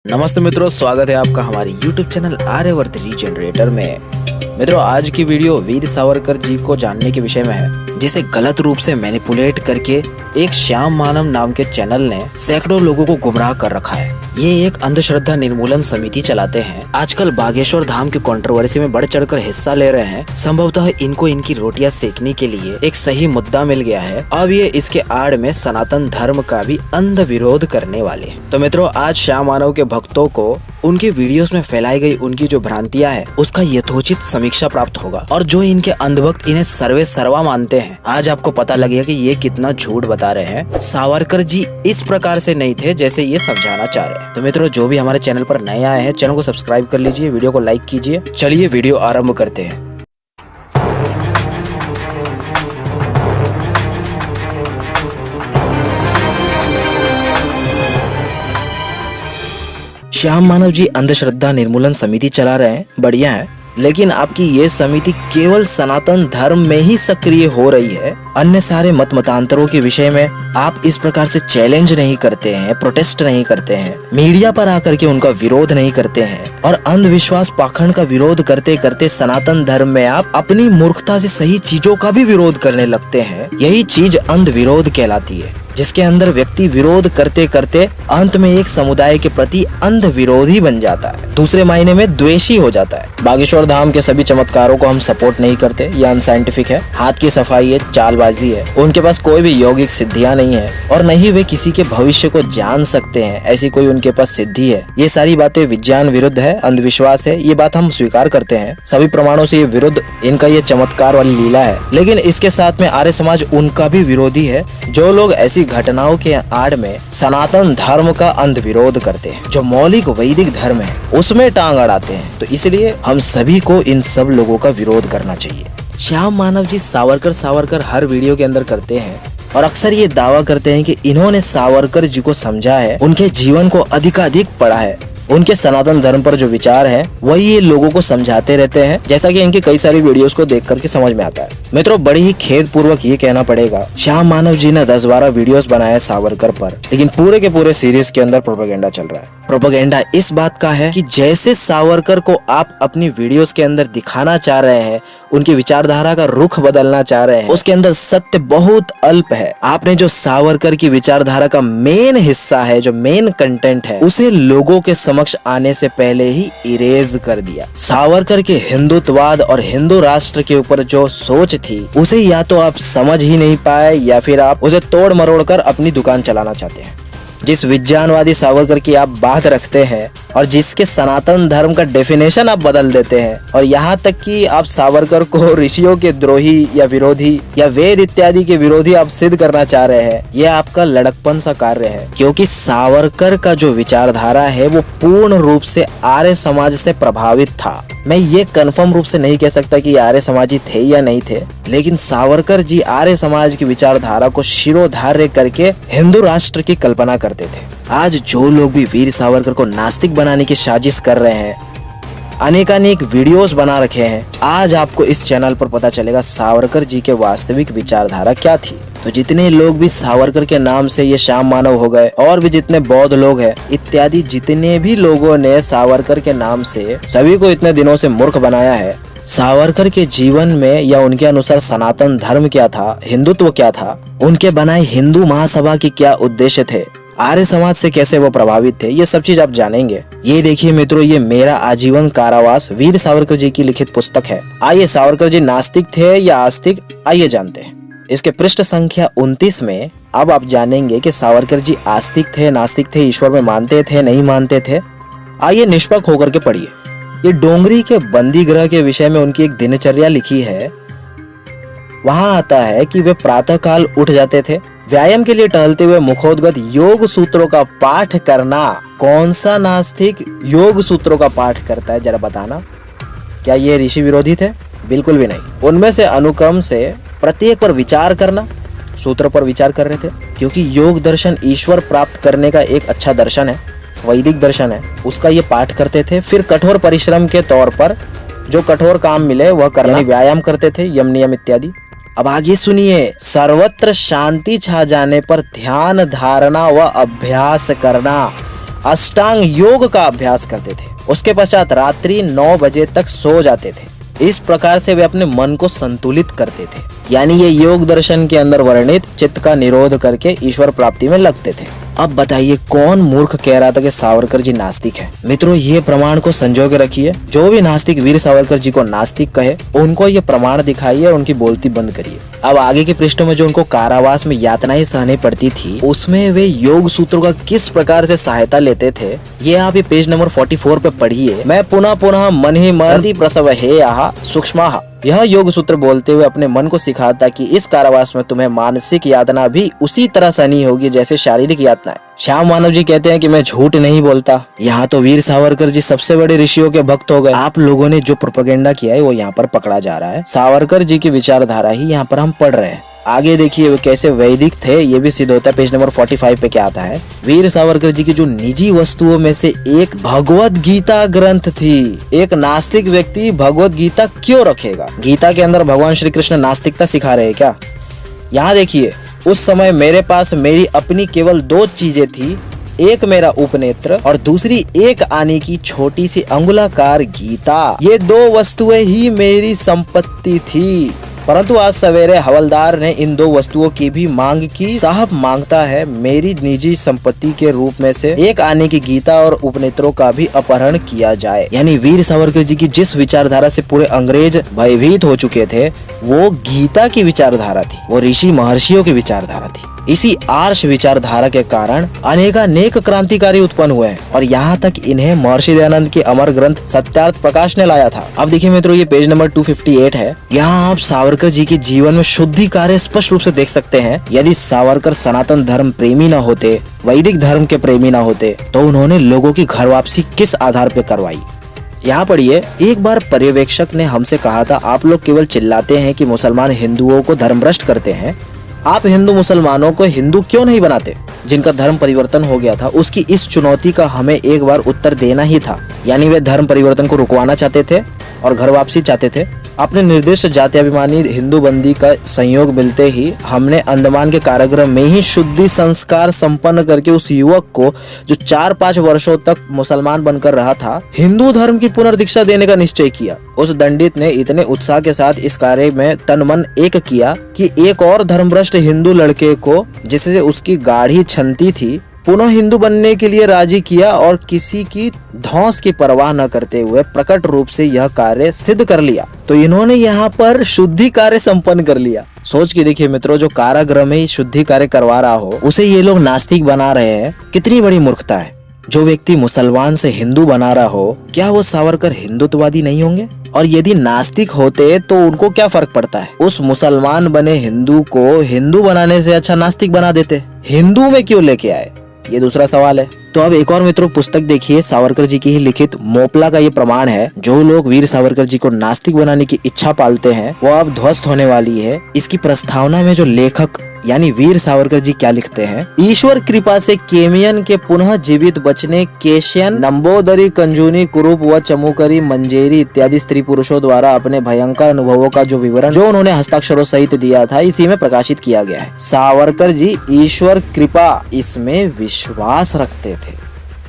नमस्ते मित्रों, स्वागत है आपका हमारे YouTube चैनल आर्यवर्त रीजनरेटर में। मित्रों, आज की वीडियो वीर सावरकर जी को जानने के विषय में है, जिसे गलत रूप से मैनिपुलेट करके एक श्याम मानव नाम के चैनल ने सैकड़ों लोगों को गुमराह कर रखा है। ये एक अंधश्रद्धा निर्मूलन समिति चलाते हैं। आजकल बागेश्वर धाम की कंट्रोवर्सी में बढ़ चढ़कर हिस्सा ले रहे हैं। संभवतः इनको इनकी रोटियां सेकने के लिए एक सही मुद्दा मिल गया है। अब ये इसके आड़ में सनातन धर्म का भी अंध विरोध करने वाले हैं। तो मित्रों, आज श्याम मानव के भक्तों को उनके वीडियोस में फैलाई गई उनकी जो भ्रांतियां हैं, उसका यथोचित समीक्षा प्राप्त होगा। और जो इनके अंधभक्त इन्हें सर्वे सर्वा मानते हैं, आज आपको पता लगेगा कि ये कितना झूठ बता रहे हैं। सावरकर जी इस प्रकार से नहीं थे जैसे ये समझाना चाह रहे हैं। तो मित्रों, जो भी हमारे चैनल पर नए आए हैं, चैनल को सब्सक्राइब कर लीजिए, वीडियो को लाइक कीजिए। चलिए वीडियो आरम्भ करते हैं। श्याम मानव जी अंधश्रद्धा निर्मूलन समिति चला रहे हैं, बढ़िया है। लेकिन आपकी ये समिति केवल सनातन धर्म में ही सक्रिय हो रही है। अन्य सारे मत मतांतरों के विषय में आप इस प्रकार से चैलेंज नहीं करते हैं, प्रोटेस्ट नहीं करते हैं, मीडिया पर आकर के उनका विरोध नहीं करते हैं, और अंधविश्वास पाखंड का विरोध करते करते सनातन धर्म में आप अपनी मूर्खता से सही चीजों का भी विरोध करने लगते हैं। यही चीज अंध विरोध कहलाती है, जिसके अंदर व्यक्ति विरोध करते करते अंत में एक समुदाय के प्रति अंध विरोधी बन जाता है, दूसरे मायने में द्वेषी हो जाता है। बागेश्वर धाम के सभी चमत्कारों को हम सपोर्ट नहीं करते, ये अनसाइंटिफिक है, हाथ की सफाई है, चालबाजी है। उनके पास कोई भी यौगिक सिद्धियां नहीं है, और नहीं वे किसी के भविष्य को जान सकते हैं, ऐसी कोई उनके पास सिद्धि है। ये सारी बातें विज्ञान विरुद्ध है, अंधविश्वास है, ये बात हम स्वीकार करते हैं। सभी प्रमाणों से ये विरुद्ध इनका ये चमत्कार वाली लीला है। लेकिन इसके साथ में आर्य समाज उनका भी विरोधी है, जो लोग ऐसी घटनाओं के आड़ में सनातन धर्म का अंध विरोध करते हैं, जो मौलिक वैदिक धर्म है उसमें टांग अड़ाते हैं। तो इसलिए हम सभी को इन सब लोगों का विरोध करना चाहिए। श्याम मानव जी सावरकर हर वीडियो के अंदर करते हैं, और अक्सर ये दावा करते हैं कि इन्होंने सावरकर जी को समझा है, उनके जीवन को अधिकाधिक पढ़ा है, उनके सनातन धर्म पर जो विचार है वही ये लोगों को समझाते रहते हैं, जैसा कि इनकी कई सारी वीडियोस को देख करके समझ में आता है। मित्रों, बड़ी ही खेद पूर्वक ये कहना पड़ेगा, श्याम मानव जी ने 10-12 वीडियोस बनाए सावरकर पर, लेकिन पूरे के पूरे सीरीज के अंदर प्रोपेगेंडा चल रहा है। प्रोपेगेंडा इस बात का है कि जैसे सावरकर को आप अपनी वीडियोस के अंदर दिखाना चाह रहे हैं, उनकी विचारधारा का रुख बदलना चाह रहे हैं, उसके अंदर सत्य बहुत अल्प है। आपने जो सावरकर की विचारधारा का मेन हिस्सा है, जो मेन कंटेंट है, उसे लोगों के समक्ष आने से पहले ही इरेज कर दिया। सावरकर के हिंदुत्ववाद और हिंदू राष्ट्र के ऊपर जो सोच थी, उसे या तो आप समझ ही नहीं पाए, या फिर आप उसे तोड़ मरोड़ कर अपनी दुकान चलाना चाहते हैं। जिस विज्ञानवादी सावरकर की आप बात रखते हैं, और जिसके सनातन धर्म का डेफिनेशन आप बदल देते हैं, और यहाँ तक कि आप सावरकर को ऋषियों के द्रोही या विरोधी या वेद इत्यादि के विरोधी आप सिद्ध करना चाह रहे हैं, यह आपका लड़कपन सा कार्य है। क्योंकि सावरकर का जो विचारधारा है वो पूर्ण रूप से आर्य समाज से प्रभावित था। मैं ये कंफर्म रूप से नहीं कह सकता कि आर्य समाजी थे या नहीं थे, लेकिन सावरकर जी आर्य समाज की विचारधारा को शिरोधार्य करके हिंदू राष्ट्र की कल्पना करते थे। आज जो लोग भी वीर सावरकर को नास्तिक बनाने की साजिश कर रहे हैं, अनेकानेक वीडियोस बना रखे हैं, आज आपको इस चैनल पर पता चलेगा सावरकर जी के वास्तविक विचारधारा क्या थी। तो जितने लोग भी सावरकर के नाम से ये श्याम मानव हो गए, और भी जितने बौद्ध लोग हैं इत्यादि, जितने भी लोगों ने सावरकर के नाम से सभी को इतने दिनों से मूर्ख बनाया है, सावरकर के जीवन में या उनके अनुसार सनातन धर्म क्या था, हिंदुत्व क्या था, उनके बनाए हिंदू महासभा के क्या उद्देश्य थे, आर्य समाज से कैसे वो प्रभावित थे, ये सब चीज आप जानेंगे। ये देखिए मित्रों, ये मेरा आजीवन कारावास वीर सावरकर जी की लिखित पुस्तक है। आइए, सावरकर जी नास्तिक थे या आस्तिक, आइए जानते हैं। इसके पृष्ठ संख्या 29 में अब आप जानेंगे कि सावरकर जी आस्तिक थे, नास्तिक थे, ईश्वर में मानते थे, नहीं मानते थे। आइए निष्पक्ष होकर के पढ़िए। ये डोंगरी के बंदी गृह के विषय में उनकी एक दिनचर्या लिखी है। वहां आता है कि वे प्रातः काल उठ जाते थे, व्यायाम के लिए टहलते हुए मुखोद्गत योग सूत्रों का पाठ करना। कौन सा नास्तिक योग सूत्रों का पाठ करता है, जरा बताना। क्या ये ऋषि विरोधी थे? बिल्कुल भी नहीं। उनमें से अनुक्रम से प्रत्येक पर विचार करना, सूत्र पर विचार कर रहे थे, क्योंकि योग दर्शन ईश्वर प्राप्त करने का एक अच्छा दर्शन है, वैदिक दर्शन है, उसका ये पाठ करते थे। फिर कठोर परिश्रम के तौर पर जो कठोर काम मिले वह करना, व्यायाम करते थे, यम नियम इत्यादि। अब आगे सुनिए, सर्वत्र शांति छा जाने पर ध्यान धारणा व अभ्यास करना। अष्टांग योग का अभ्यास करते थे। उसके पश्चात रात्रि 9 बजे तक सो जाते थे। इस प्रकार से वे अपने मन को संतुलित करते थे। यानी ये योग दर्शन के अंदर वर्णित चित्त का निरोध करके ईश्वर प्राप्ति में लगते थे। अब बताइए कौन मूर्ख कह रहा था कि सावरकर जी नास्तिक है? मित्रों, ये प्रमाण को संजो के रखिए। जो भी नास्तिक वीर सावरकर जी को नास्तिक कहे, उनको ये प्रमाण दिखाइए और उनकी बोलती बंद करिए। अब आगे के पृष्ठों में जो उनको कारावास में यातनाएं सहनी पड़ती थी, उसमें वे योग सूत्रों का किस प्रकार से सहायता लेते थे, ये आप ये पेज नंबर 44 पे पढ़िए। मैं पुनः पुनः मन ही मन प्रसव हे यहाँ सूक्ष्म, यह योग सूत्र बोलते हुए अपने मन को सिखाता कि इस कारावास में तुम्हें मानसिक यातना भी उसी तरह सहनी होगी जैसे शारीरिक यातनाएं। श्याम मानव जी कहते हैं कि मैं झूठ नहीं बोलता। यहाँ तो वीर सावरकर जी सबसे बड़े ऋषियों के भक्त हो गए। आप लोगों ने जो प्रोपेगेंडा किया है वो यहाँ पर पकड़ा जा रहा है। सावरकर जी की विचारधारा ही यहाँ पर हम पढ़ रहे हैं। आगे देखिए वे कैसे वैदिक थे, ये भी सिद्ध होता है। पेज नंबर 45 पे क्या आता है? वीर सावरकर जी की जो निजी वस्तुओं में से एक भगवत गीता ग्रंथ थी। एक नास्तिक व्यक्ति भगवत गीता क्यों रखेगा? गीता के अंदर भगवान श्री कृष्ण नास्तिकता सिखा रहे हैं क्या? यहाँ देखिए, उस समय मेरे पास मेरी अपनी केवल 2 चीजें थी, एक मेरा उपनेत्र और दूसरी एक आने की छोटी सी अंगुलाकार गीता। ये 2 वस्तुएं ही मेरी संपत्ति थी। परंतु आज सवेरे हवलदार ने इन 2 वस्तुओं की भी मांग की। साहब मांगता है मेरी निजी संपत्ति के रूप में से एक आने की गीता और उपनेत्रों का भी अपहरण किया जाए। यानी वीर सावरकर जी की जिस विचारधारा से पूरे अंग्रेज भयभीत हो चुके थे, वो गीता की विचारधारा थी, वो ऋषि महर्षियों की विचारधारा थी। इसी आर्ष विचारधारा के कारण अनेक क्रांतिकारी उत्पन्न हुए हैं और यहाँ तक इन्हें महर्षि दयानंद के अमर ग्रंथ सत्यार्थ प्रकाश ने लाया था। अब देखिए मित्रों, ये पेज नंबर 258 है। यहाँ आप सावरकर जी के जीवन में शुद्धि कार्य स्पष्ट रूप से देख सकते हैं। यदि सावरकर सनातन धर्म प्रेमी न होते, वैदिक धर्म के प्रेमी न होते, तो उन्होंने लोगों की घर वापसी किस आधार पर करवाई? यहाँ पढ़िए, एक बार पर्यवेक्षक ने हमसे कहा था, आप लोग केवल चिल्लाते हैं कि मुसलमान हिंदुओं को धर्मभ्रष्ट करते हैं, आप हिंदू मुसलमानों को हिंदू क्यों नहीं बनाते? जिनका धर्म परिवर्तन हो गया था, उसकी इस चुनौती का हमें एक बार उत्तर देना ही था। यानी वे धर्म परिवर्तन को रुकवाना चाहते थे और घर वापसी चाहते थे। अपने निर्दिष्ट जात्याभिमानी हिंदू बंदी का संयोग मिलते ही हमने अंडमान के कारागृह में ही शुद्धि संस्कार संपन्न करके उस युवक को, जो 4-5 वर्षों तक मुसलमान बनकर रहा था, हिंदू धर्म की पुनर्दीक्षा देने का निश्चय किया। उस दंडित ने इतने उत्साह के साथ इस कार्य में तन मन एक किया कि एक और धर्मभ्रष्ट हिंदू लड़के को, जिससे उसकी गाढ़ी छंती थी, पुनः हिंदू बनने के लिए राजी किया और किसी की धौंस की परवाह न करते हुए प्रकट रूप से यह कार्य सिद्ध कर लिया। तो इन्होंने यहाँ पर शुद्धि कार्य संपन्न कर लिया। सोच के देखिए मित्रों, जो कारागृह में शुद्धि कार्य करवा रहा हो, उसे ये लोग नास्तिक बना रहे हैं। कितनी बड़ी मूर्खता है। जो व्यक्ति मुसलमान से हिंदू बना रहा हो, क्या वो सावरकर हिंदुत्ववादी नहीं होंगे? और यदि नास्तिक होते तो उनको क्या फर्क पड़ता है? उस मुसलमान बने हिंदू को हिंदू बनाने से अच्छा नास्तिक बना देते। हिंदू में क्यों लेके आए, ये दूसरा सवाल है। तो अब एक और मित्रों पुस्तक देखिए, सावरकर जी की ही लिखित मोपला का ये प्रमाण है। जो लोग वीर सावरकर जी को नास्तिक बनाने की इच्छा पालते हैं, वो अब ध्वस्त होने वाली है। इसकी प्रस्तावना में जो लेखक यानी वीर सावरकर जी क्या लिखते हैं? ईश्वर कृपा से केमियन के पुनः जीवित बचने केशियन, नंबोदरी, कंजूनी, कुरूप व चमुकरी, मंजेरी इत्यादि स्त्री पुरुषों द्वारा अपने भयंकर अनुभवों का जो विवरण जो उन्होंने हस्ताक्षरों सहित दिया था, इसी में प्रकाशित किया गया है। सावरकर जी ईश्वर कृपा इसमें विश्वास रखते थे।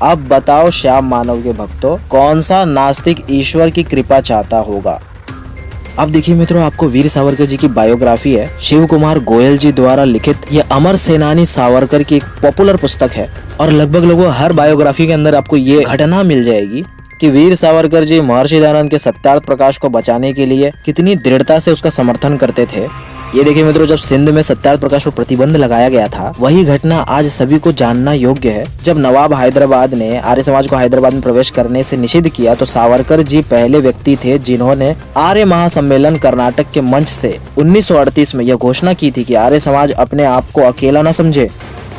अब बताओ श्याम मानव के भक्तों, कौन सा नास्तिक ईश्वर की कृपा चाहता होगा? अब देखिए मित्रों, आपको वीर सावरकर जी की बायोग्राफी है, शिव कुमार गोयल जी द्वारा लिखित। ये अमर सेनानी सावरकर की एक पॉपुलर पुस्तक है और लगभग हर बायोग्राफी के अंदर आपको ये घटना मिल जाएगी कि वीर सावरकर जी महर्षि दयानंद के सत्यार्थ प्रकाश को बचाने के लिए कितनी दृढ़ता से उसका समर्थन करते थे। ये देखिए मित्रों, जब सिंध में सत्यार्थ प्रकाश पर प्रतिबंध लगाया गया था, वही घटना आज सभी को जानना योग्य है। जब नवाब हैदराबाद ने आर्य समाज को हैदराबाद में प्रवेश करने से निषेध किया, तो सावरकर जी पहले व्यक्ति थे जिन्होंने आर्य महासम्मेलन कर्नाटक के मंच से 1938 में यह घोषणा की थी कि आर्य समाज अपने आप को अकेला न समझे,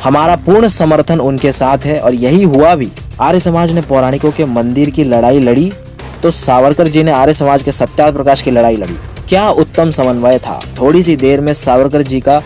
हमारा पूर्ण समर्थन उनके साथ है। और यही हुआ भी। आर्य समाज ने पौराणिकों के मंदिर की लड़ाई लड़ी, तो सावरकर जी ने आर्य समाज के सत्यार्थ प्रकाश की लड़ाई लड़ी। क्या उत्तम समन्वय था। थोड़ी सी देर में सावरकर जी का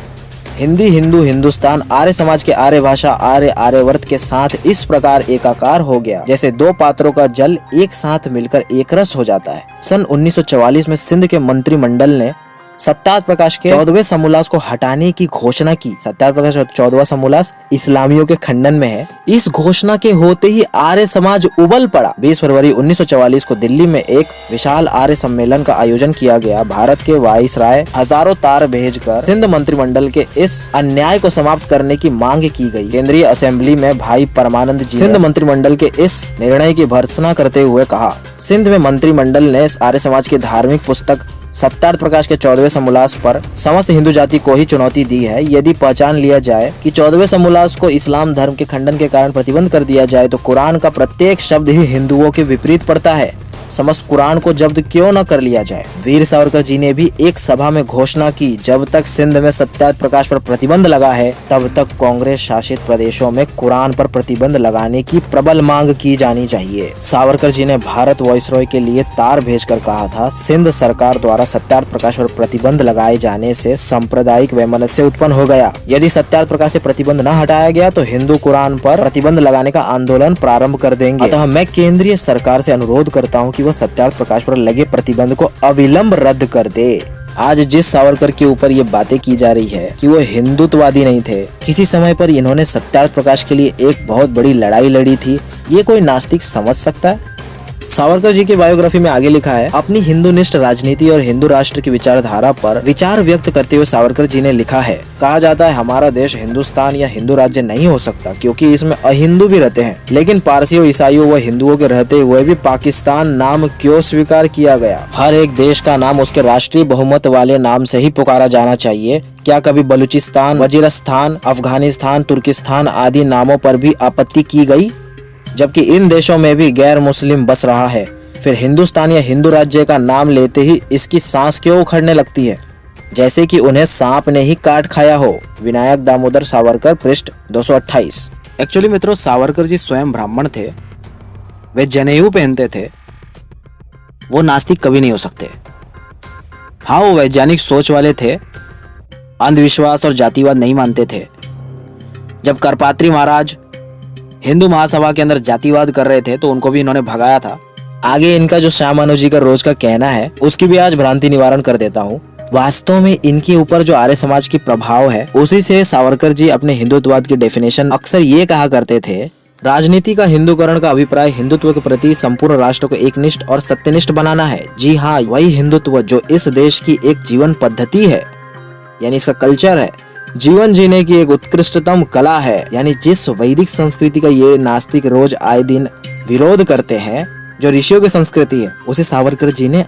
हिंदी, हिंदू, हिंदुस्तान, आर्य समाज के आर्य भाषा, आर्य, आर्यवर्त के साथ इस प्रकार एकाकार हो गया जैसे 2 पात्रों का जल एक साथ मिलकर एक रस हो जाता है। सन 1944 में सिंध के मंत्रिमंडल ने सत्यार्थ प्रकाश के 14वें समोल्लास को हटाने की घोषणा की। सत्यार्थ प्रकाश 14वां समोल्लास इस्लामियों के खंडन में है। इस घोषणा के होते ही आर्य समाज उबल पड़ा। 20 फरवरी 1944 को दिल्ली में एक विशाल आर्य सम्मेलन का आयोजन किया गया। भारत के वाइसराय हजारों तार भेजकर सिंध मंत्रिमंडल के इस अन्याय को समाप्त करने की मांग की गई। केंद्रीय असेंबली में भाई परमानंद जी सिंध मंत्रिमंडल के इस निर्णय की भर्त्सना करते हुए कहा, सिंध में मंत्रिमंडल ने आर्य समाज की धार्मिक पुस्तक सत्यार्थ प्रकाश के 14वें समोल्लास पर समस्त हिंदू जाति को ही चुनौती दी है। यदि पहचान लिया जाए कि 14वें समोल्लास को इस्लाम धर्म के खंडन के कारण प्रतिबंध कर दिया जाए तो कुरान का प्रत्येक शब्द ही हिंदुओं के विपरीत पड़ता है। समस्त कुरान को जब्त क्यों न कर लिया जाए। वीर सावरकर जी ने भी एक सभा में घोषणा की, जब तक सिंध में सत्यार्थ प्रकाश पर प्रतिबंध लगा है तब तक कांग्रेस शासित प्रदेशों में कुरान पर प्रतिबंध लगाने की प्रबल मांग की जानी चाहिए। सावरकर जी ने भारत वाइसरॉय के लिए तार भेजकर कहा था, सिंध सरकार द्वारा सत्यार्थ प्रकाश पर प्रतिबंध लगाए जाने से सांप्रदायिक वैमनस्य उत्पन्न हो गया। यदि सत्यार्थ प्रकाश से प्रतिबंध न हटाया गया तो हिंदू कुरान पर प्रतिबंध लगाने का आंदोलन प्रारंभ कर देंगे। अतः मैं केंद्रीय सरकार से अनुरोध करता हूँ कि वह सत्यार्थ प्रकाश पर लगे प्रतिबंध को अविलंब रद्द कर दे। आज जिस सावरकर के ऊपर ये बातें की जा रही है कि वो हिंदुत्ववादी नहीं थे, किसी समय पर इन्होंने सत्यार्थ प्रकाश के लिए एक बहुत बड़ी लड़ाई लड़ी थी, ये कोई नास्तिक समझ सकता है। सावरकर जी की बायोग्राफी में आगे लिखा है, अपनी हिंदुनिष्ठ राजनीति और हिंदू राष्ट्र की विचारधारा पर विचार व्यक्त करते हुए सावरकर जी ने लिखा है, कहा जाता है हमारा देश हिंदुस्तान या हिंदू राज्य नहीं हो सकता क्योंकि इसमें अहिंदू भी रहते हैं, लेकिन पारसियों, ईसाइयों व हिंदुओं के रहते हुए भी पाकिस्तान नाम क्यों स्वीकार किया गया। हर एक देश का नाम उसके राष्ट्रीय बहुमत वाले नाम से ही पुकारा जाना चाहिए। क्या कभी बलूचिस्तान, वजीरिस्तान, अफगानिस्तान, तुर्किस्तान आदि नामों पर भी आपत्ति की गई, जबकि इन देशों में भी गैर मुस्लिम बस रहा है। फिर हिंदुस्तान या हिंदू राज्य का नाम लेते ही इसकी सांस क्यों उखड़ने लगती है, जैसे कि उन्हें सांप ने ही काट खाया हो। विनायक दामोदर सावरकर, पृष्ठ 228। एक्चुअली मित्रों, सावरकर जी स्वयं ब्राह्मण थे, वे जनेऊ पहनते थे, वो नास्तिक कभी नहीं हो सकते। हाँ, वो वैज्ञानिक सोच वाले थे, अंधविश्वास और जातिवाद नहीं मानते थे। जब करपात्री महाराज हिंदू महासभा के अंदर जातिवाद कर रहे थे तो उनको भी इन्होंने भगाया था। आगे इनका जो श्याम मानव जी का रोज का कहना है उसकी भी आज भ्रांति निवारण कर देता हूँ। वास्तव में इनके ऊपर जो आर्य समाज की प्रभाव है उसी से सावरकर जी अपने हिंदुत्ववाद की डेफिनेशन अक्सर ये कहा करते थे, राजनीति का हिंदुकरण का अभिप्राय हिंदुत्व के प्रति संपूर्ण राष्ट्र को एकनिष्ठ और सत्यनिष्ठ बनाना है। जी हाँ, वही हिंदुत्व जो इस देश की एक जीवन पद्धति है, यानी इसका कल्चर है, जीवन जीने की एक उत्कृष्टतम कला है। यानी जिस वैदिक संस्कृति का ये नास्तिक रोज आए दिन विरोध करते हैं, जो ऋषियों की संस्कृति है, उसे सावरकर जी ने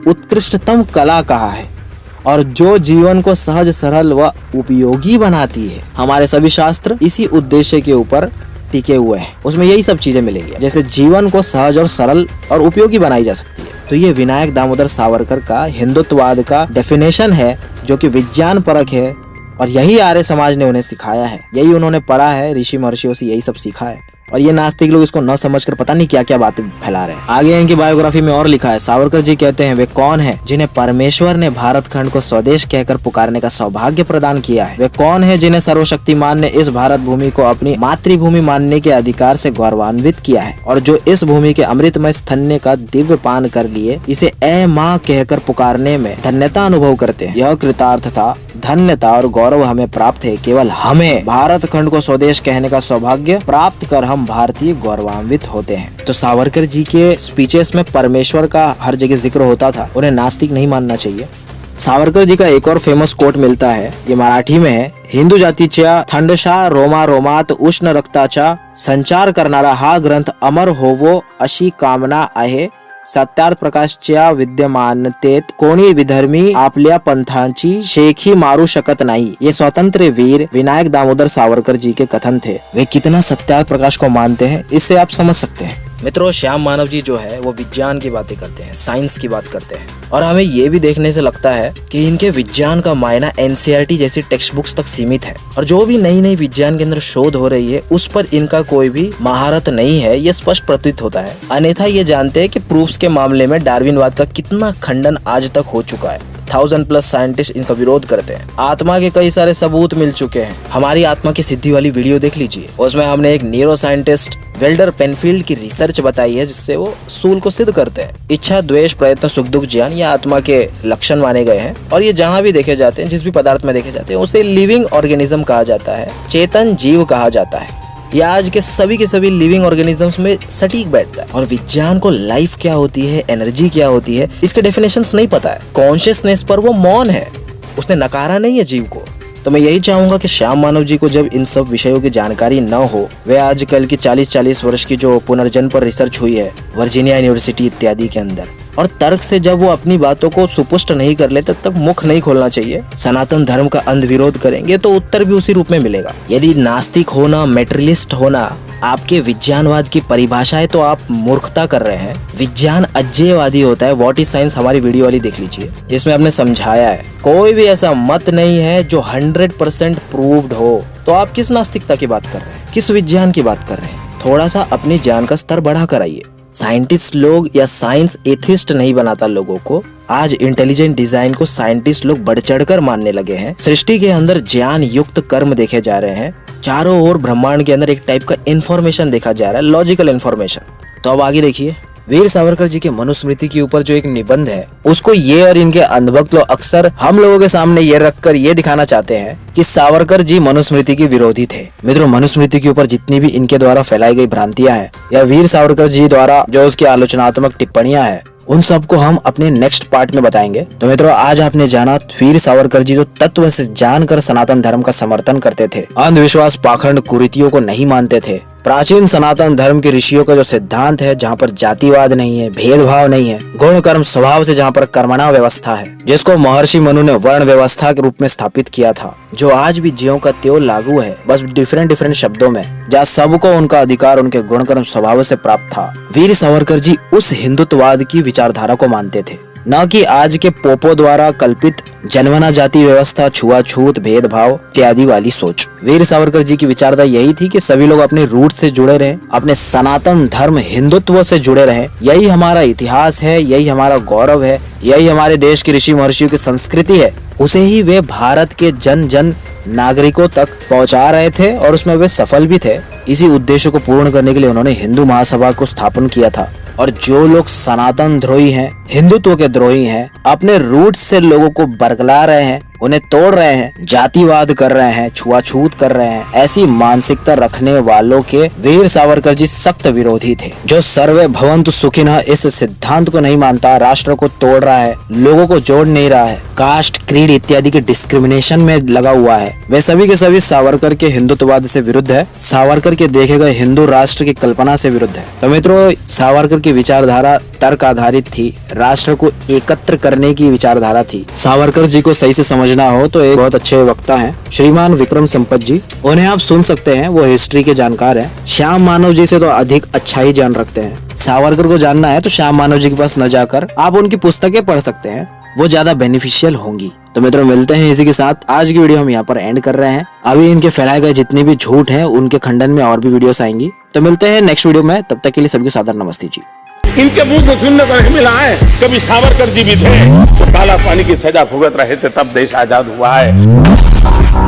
उत्कृष्टतम कला कहा है और जो जीवन को सहज, सरल व उपयोगी बनाती है। हमारे सभी शास्त्र इसी उद्देश्य के ऊपर टिके हुए हैं, उसमें यही सब चीजें मिलेंगी, जैसे जीवन को सहज और सरल और उपयोगी बनाई जा सकती है। तो ये विनायक दामोदर सावरकर का हिंदुत्ववाद का डेफिनेशन है, जो कि विज्ञान परक है और यही आर्य समाज ने उन्हें सिखाया है, यही उन्होंने पढ़ा है, ऋषि महर्षियों से यही सब सीखा है। और ये नास्तिक लोग इसको न समझकर पता नहीं क्या क्या बातें फैला रहे हैं। आगे इनकी बायोग्राफी में और लिखा है, सावरकर जी कहते हैं, वे कौन हैं जिन्हें परमेश्वर ने भारत खंड को स्वदेश कहकर पुकारने का सौभाग्य प्रदान किया है। वे कौन है जिन्हें सर्वशक्तिमान ने इस भारत भूमि को अपनी मातृभूमि मानने के अधिकार से गौरवान्वित किया है और जो इस भूमि के अमृतमय स्तन्य का दिव्य पान कर लिए इसे ए माँ कहकर पुकारने में धन्यता अनुभव करते हैं। यह कृतार्थता, धन्यता और गौरव हमें प्राप्त है। केवल हमें भारत खंड को स्वदेश कहने का सौभाग्य प्राप्त कर हम भारतीय गौरवान्वित होते हैं। तो सावरकर जी के स्पीचेस में परमेश्वर का हर जगह जिक्र होता था, उन्हें नास्तिक नहीं मानना चाहिए। सावरकर जी का एक और फेमस कोट मिलता है, ये मराठी में है, हिंदू जातीच्या थंडशा रोमा रोमात उष्ण रक्ताचा संचार करणारा हा ग्रंथ अमर होवो अशी कामना आहे। सत्यार्थ प्रकाशच्या विद्यमानतेत कोणी विधर्मी आपल्या पंथांची शेखी मारू शकत नाही। ये स्वतंत्र वीर विनायक दामोदर सावरकर जी के कथन थे। वे कितना सत्यार्थ प्रकाश को मानते हैं इससे आप समझ सकते हैं। मित्रों, श्याम मानव जी जो है वो विज्ञान की बातें करते हैं, साइंस की बात करते हैं और हमें ये भी देखने से लगता है कि इनके विज्ञान का मायना एनसीईआरटी जैसी टेक्स्ट बुक्स तक सीमित है और जो भी नई नई विज्ञान के अंदर शोध हो रही है उस पर इनका कोई भी महारत नहीं है, ये स्पष्ट प्रतीत होता है। अन्यथा ये जानते हैं कि प्रूफ्स के मामले में डार्विनवाद का कितना खंडन आज तक हो चुका है। 1000+ साइंटिस्ट इनका विरोध करते हैं। आत्मा के कई सारे सबूत मिल चुके हैं। हमारी आत्मा की सिद्धि वाली वीडियो देख लीजिए, उसमें हमने एक न्यूरो साइंटिस्ट वेल्डर पेनफील्ड की रिसर्च बताई है, जिससे वो सूल को सिद्ध करते हैं। इच्छा, द्वेष, प्रयत्न, सुख दुख, ज्ञान ये आत्मा के लक्षण माने गए हैं और ये जहाँ भी देखे जाते हैं, जिस भी पदार्थ में देखे जाते हैं, उसे लिविंग ऑर्गेनिज्म कहा जाता है, चेतन जीव कहा जाता है। यह आज के सभी लिविंग ऑर्गेनिजम्स में सटीक बैठता है। और विज्ञान को लाइफ क्या होती है, एनर्जी क्या होती है, इसके डेफिनेशंस नहीं पता है। कॉन्शियसनेस पर वो मौन है, उसने नकारा नहीं है जीव को। तो मैं यही चाहूंगा कि श्याम मानव जी को जब इन सब विषयों की जानकारी न हो, वे आजकल की 40 वर्ष की जो पुनर्जन्म पर रिसर्च हुई है वर्जीनिया यूनिवर्सिटी इत्यादि के अंदर, और तर्क से जब वो अपनी बातों को सुपुष्ट नहीं कर ले, तब तक मुख नहीं खोलना चाहिए। सनातन धर्म का अंध विरोध करेंगे तो उत्तर भी उसी रूप में मिलेगा। यदि नास्तिक होना, मेटेरियलिस्ट होना आपके विज्ञानवाद की परिभाषा है, तो आप मूर्खता कर रहे हैं। विज्ञान अज्ञेयवादी होता है। व्हाट इज साइंस हमारी वीडियो वाली देख लीजिए, इसमें हमने समझाया है। कोई भी ऐसा मत नहीं है जो 100% प्रूव्ड हो। तो आप किस नास्तिकता की बात कर रहे हैं, किस विज्ञान की बात कर रहे हैं? थोड़ा सा अपनी ज्ञान का स्तर बढ़ा कर आइए। साइंटिस्ट लोग या साइंस एथिस्ट नहीं बनाता लोगों को। आज इंटेलिजेंट डिजाइन को साइंटिस्ट लोग बढ़ चढ़कर मानने लगे हैं। सृष्टि के अंदर ज्ञान युक्त कर्म देखे जा रहे हैं। चारों ओर ब्रह्मांड के अंदर एक टाइप का इंफॉर्मेशन देखा जा रहा है, लॉजिकल इंफॉर्मेशन। तो अब आगे देखिए, वीर सावरकर जी के मनुस्मृति के ऊपर जो एक निबंध है, उसको ये और इनके अंधभक्त लोग अक्सर हम लोगों के सामने ये रखकर ये दिखाना चाहते हैं कि सावरकर जी मनुस्मृति के विरोधी थे। मित्रों, मनुस्मृति के ऊपर जितनी भी इनके द्वारा फैलाई गई भ्रांतियां हैं या वीर सावरकर जी द्वारा जो उसकी आलोचनात्मक टिप्पणियां हैं, उन सबको हम अपने नेक्स्ट पार्ट में बताएंगे। तो मित्रों, आज आपने जाना वीर सावरकर जी जो तत्व से जानकर सनातन धर्म का समर्थन करते थे, अंधविश्वास, पाखंड, कुरीतियों को नहीं मानते थे। प्राचीन सनातन धर्म के ऋषियों का जो सिद्धांत है, जहाँ पर जातिवाद नहीं है, भेदभाव नहीं है, गुण कर्म स्वभाव से जहाँ पर कर्मणा व्यवस्था है, जिसको महर्षि मनु ने वर्ण व्यवस्था के रूप में स्थापित किया था, जो आज भी ज्यों का त्यों लागू है, बस डिफरेंट शब्दों में, जहाँ सबको उनका अधिकार उनके गुण कर्म स्वभाव से प्राप्त था। वीर सावरकर जी उस हिंदुत्ववाद की विचारधारा को मानते थे, न कि आज के पोपो द्वारा कल्पित जनवना जाति व्यवस्था, छुआछूत, भेदभाव इत्यादि वाली सोच। वीर सावरकर जी की विचारधारा यही थी कि सभी लोग अपने रूट से जुड़े रहें, अपने सनातन धर्म हिंदुत्व से जुड़े रहें। यही हमारा इतिहास है, यही हमारा गौरव है, यही हमारे देश के ऋषि महर्षियों की संस्कृति है। उसे ही वे भारत के जन जन नागरिकों तक पहुंचा रहे थे और उसमें वे सफल भी थे। इसी उद्देश्य को पूर्ण करने के लिए उन्होंने हिंदू महासभा को स्थापन किया था। और जो लोग सनातन द्रोही हैं, हिंदुत्व के द्रोही हैं, अपने रूट से लोगों को बरगला रहे हैं, उन्हें तोड़ रहे हैं, जातिवाद कर रहे हैं, छुआछूत कर रहे हैं, ऐसी मानसिकता रखने वालों के वीर सावरकर जी सख्त विरोधी थे। जो सर्वे भवन्तु सुखिनः इस सिद्धांत को नहीं मानता, राष्ट्र को तोड़ रहा है, लोगों को जोड़ नहीं रहा है, कास्ट, क्रीड इत्यादि के डिस्क्रिमिनेशन में लगा हुआ है, वे सभी के सभी सावरकर के हिंदुत्ववाद से विरुद्ध है, सावरकर के देखे गए हिंदू राष्ट्र की कल्पना से विरुद्ध है। तो मित्रों, सावरकर की विचारधारा तर्क आधारित थी, राष्ट्र को एकत्र करने की विचारधारा थी। सावरकर जी को सही से समझना हो तो एक बहुत अच्छे वक्ता हैं, श्रीमान विक्रम संपत जी, उन्हें आप सुन सकते हैं। वो हिस्ट्री के जानकार हैं। श्याम मानव जी से तो अधिक अच्छा ही जान रखते हैं। सावरकर को जानना है तो श्याम मानव जी के पास न जाकर आप उनकी पुस्तकें पढ़ सकते हैं, वो ज्यादा बेनिफिशियल होंगी। तो मित्रों, मिलते हैं इसी के साथ। आज की वीडियो हम यहाँ पर एंड कर रहे हैं। अभी इनके फैलाए गए जितने भी झूठ हैं, उनके खंडन में और भी वीडियोस आएंगी। तो मिलते हैं नेक्स्ट वीडियो में, तब तक के लिए सभी को सादर नमस्ते जी। इनके मुंह से सुनने को नहीं मिला है कभी सावरकर जी भी थे तो काला पानी की सजा भुगत रहे थे, तब देश आजाद हुआ है।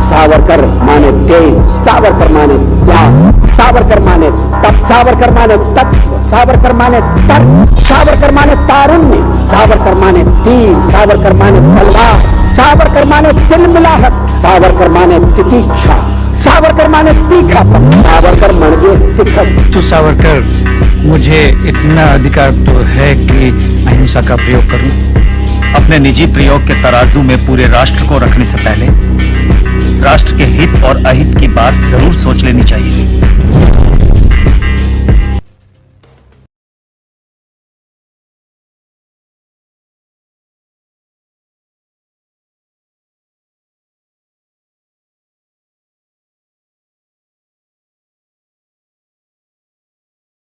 सावरकर माने तेज, सावरकर माने त्याग, सावरकर माने तप, सावरकर माने तत्व, सावरकर माने तर्क, सावरकर माने तारुण्य, सावरकर माने तीर, सावरकर माने तलवार, सावरकर माने तिलमिलाहट, सावरकर माने तितीक्षा, सावरकर माने तीखापन, सावरकर माने तिखट। तो सावरकर, मुझे इतना अधिकार तो है कि अहिंसा का प्रयोग करूं। अपने निजी प्रयोग के तराजू में पूरे राष्ट्र को रखने से पहले राष्ट्र के हित और अहित की बात जरूर सोच लेनी चाहिए।